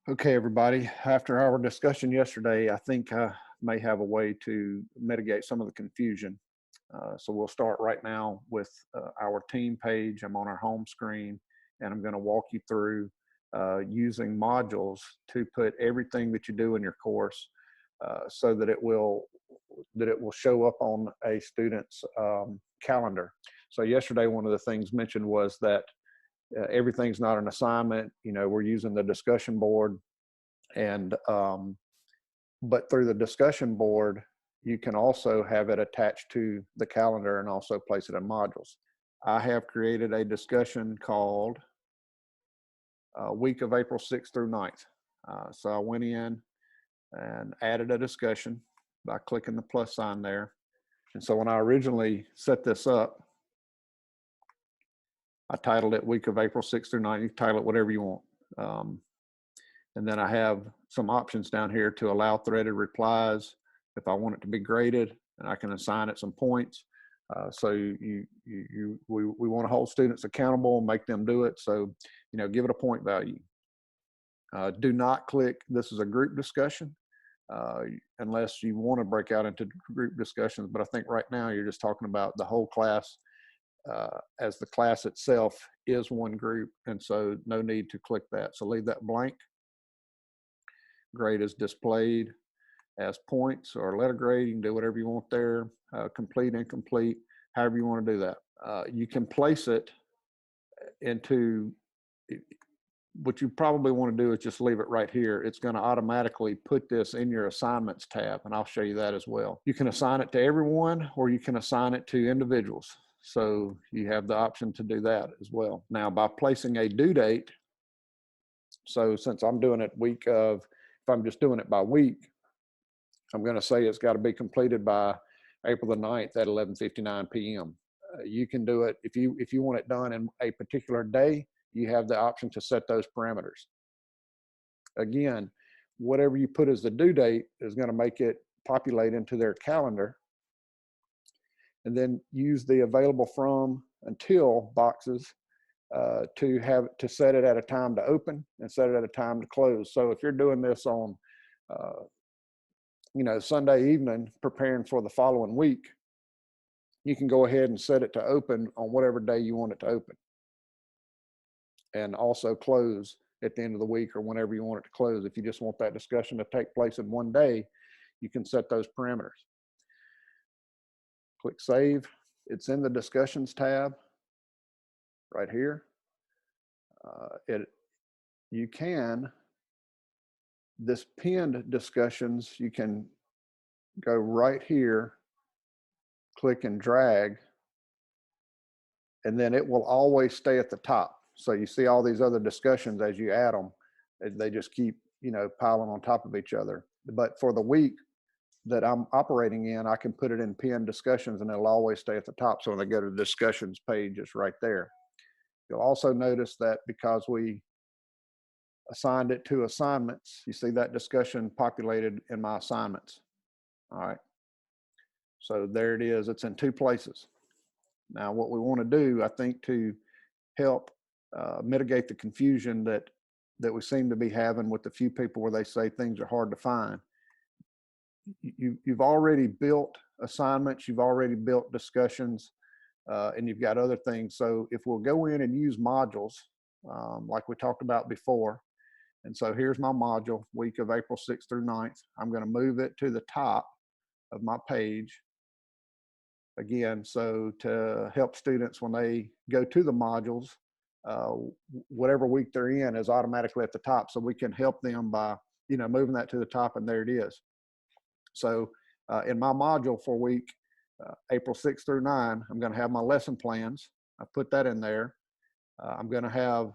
Okay, everybody. After our discussion yesterday, I think I may have a way to mitigate some of the confusion. So we'll start right now with our team page. I'm on our home screen, and I'm going to walk you through using modules to put everything that you do in your course, so that it will show up on a student's calendar. So yesterday, one of the things mentioned was that everything's not an assignment. We're using the discussion board, and but through the discussion board, you can also have it attached to the calendar and also place it in modules. I have created a discussion called week of April 6th through 9th. So I went in and added a discussion by clicking the plus sign there. And so when I originally set this up, I titled it week of April 6th through 9th. You title it whatever you want. And then I have some options down here to allow threaded replies if I want it to be graded, and I can assign it some points. So we want to hold students accountable, make them do it. So, give it a point value. Do not click, this is a group discussion, unless you want to break out into group discussions. But I think right now you're just talking about the whole class, as the class itself is one group. And so no need to click that. So leave that blank. Grade is displayed as points or letter grade. You can do whatever you want there, complete, incomplete, however you want to do that. You can place it into, what you probably want to do is just leave it right here. It's going to automatically put this in your assignments tab, and I'll show you that as well. You can assign it to everyone, or you can assign it to individuals. So you have the option to do that as well. Now, by placing a due date, so since I'm doing it if I'm just doing it by week, I'm going to say it's got to be completed by April the 9th at 11:59 p.m. You can do it if you want it done in a particular day. You have the option to set those parameters. Again, whatever you put as the due date is going to make it populate into their calendar, and then use the available from until boxes to set it at a time to open and set it at a time to close. So if you're doing this on Sunday evening, preparing for the following week, you can go ahead and set it to open on whatever day you want it to open, and also close at the end of the week or whenever you want it to close. If you just want that discussion to take place in one day, you can set those parameters. Click save. It's in the discussions tab right here. This pinned discussions, you can go right here, click and drag, and then it will always stay at the top. So you see all these other discussions as you add them, they just keep, piling on top of each other. But for the week that I'm operating in, I can put it in pinned discussions and it'll always stay at the top. So when they go to the discussions page, it's right there. You'll also notice that because we assigned it to assignments, you see that discussion populated in my assignments. All right. So there it is. It's in two places. Now, what we want to do, I think, to help mitigate the confusion that we seem to be having with a few people where they say things are hard to find, you've already built assignments, you've already built discussions, and you've got other things. So if we'll go in and use modules, like we talked about before, and so here's my module, week of April 6th through 9th. I'm going to move it to the top of my page. Again, so to help students when they go to the modules, whatever week they're in is automatically at the top. So we can help them by, moving that to the top, and there it is. So in my module for week April 6th through 9, I'm going to have my lesson plans. I put that in there. I'm going to have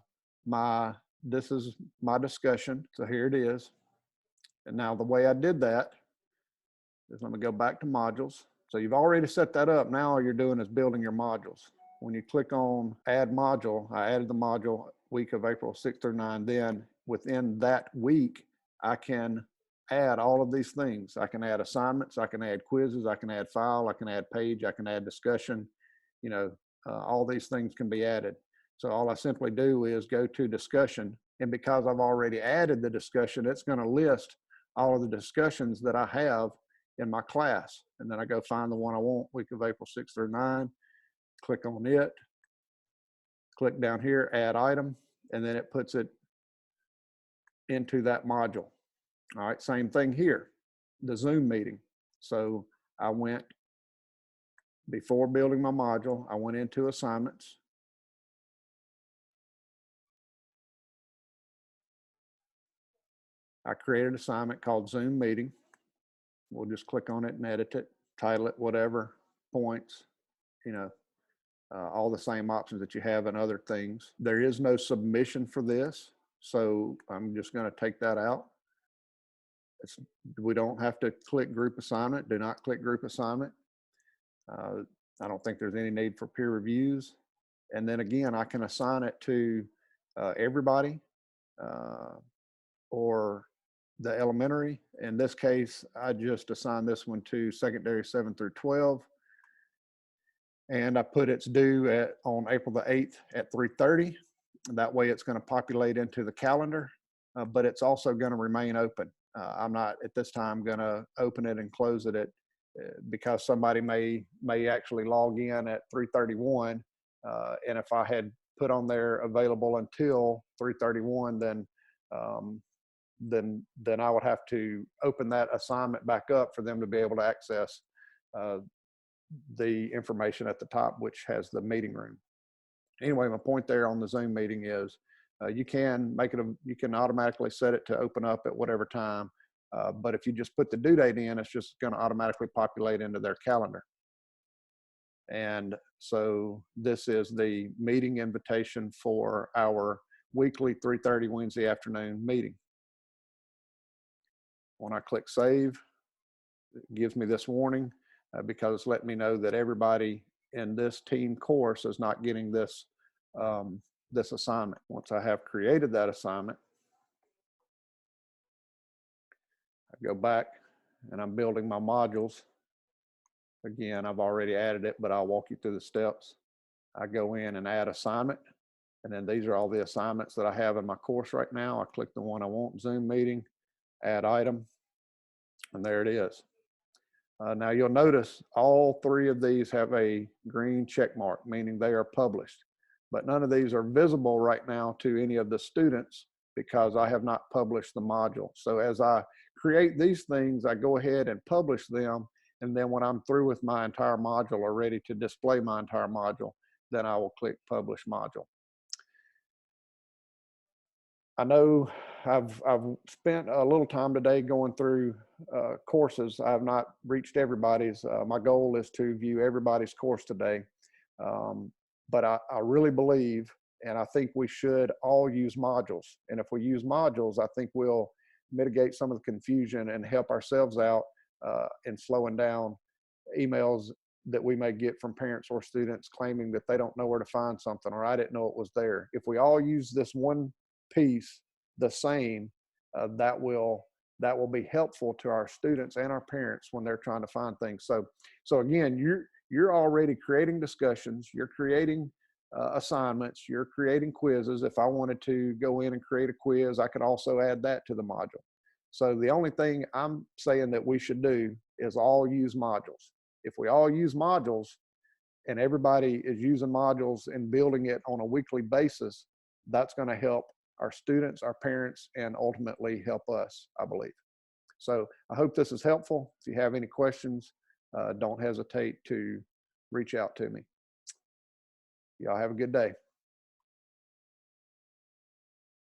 this is my discussion. So here it is. And now the way I did that is, let me go back to modules. So you've already set that up. Now all you're doing is building your modules. When you click on add module, I added the module week of April 6th through 9. Then within that week, I can add all of these things. I can add assignments, I can add quizzes, I can add file, I can add page, I can add discussion. All these things can be added. So all I simply do is go to discussion, And because I've already added the discussion, it's going to list all of the discussions that I have in my class. And then I go find the one I want, week of April 6 through 9, click on it, click down here, add item, and then it puts it into that module. All right, same thing here, the Zoom meeting. So I went, before building my module, I went into assignments. I created an assignment called Zoom meeting. We'll just click on it and edit it, title it, whatever, points, you know, all the same options that you have in other things. There is no submission for this, so I'm just going to take that out. We don't have to click group assignment. Do not click group assignment. I don't think there's any need for peer reviews. And then again, I can assign it to everybody or the elementary. In this case, I just assigned this one to secondary 7 through 12. And I put its due on April the 8th at 3:30. That way it's going to populate into the calendar, but it's also going to remain open. I'm not at this time going to open it and close it because somebody may actually log in at 3:31. And if I had put on there available until 3:31, then I would have to open that assignment back up for them to be able to access the information at the top, which has the meeting room. Anyway, my point there on the Zoom meeting is you can make it, you can automatically set it to open up at whatever time. But if you just put the due date in, it's just going to automatically populate into their calendar. And so this is the meeting invitation for our weekly 3:30 Wednesday afternoon meeting. When I click save, it gives me this warning because it's letting me know that everybody in this team course is not getting this, this assignment. Once I have created that assignment, I go back and I'm building my modules. Again, I've already added it, but I'll walk you through the steps. I go in and add assignment. And then these are all the assignments that I have in my course right now. I click the one I want, Zoom meeting, add item, and there it is. Now you'll notice all three of these have a green check mark, meaning they are published. But none of these are visible right now to any of the students because I have not published the module. So as I create these things, I go ahead and publish them. And then when I'm through with my entire module or ready to display my entire module, then I will click Publish Module. I know I've spent a little time today going through courses. I have not reached everybody's. My goal is to view everybody's course today. But I really believe, and I think we should all use modules. And if we use modules, I think we'll mitigate some of the confusion and help ourselves out in slowing down emails that we may get from parents or students claiming that they don't know where to find something or I didn't know it was there. If we all use this one piece the same, that will be helpful to our students and our parents when they're trying to find things. So again, you're already creating discussions, you're creating assignments, you're creating quizzes. If I wanted to go in and create a quiz, I could also add that to the module. So the only thing I'm saying that we should do is all use modules. If we all use modules and everybody is using modules and building it on a weekly basis, that's going to help our students, our parents, and ultimately help us, I believe. So I hope this is helpful. If you have any questions, don't hesitate to reach out to me. Y'all have a good day.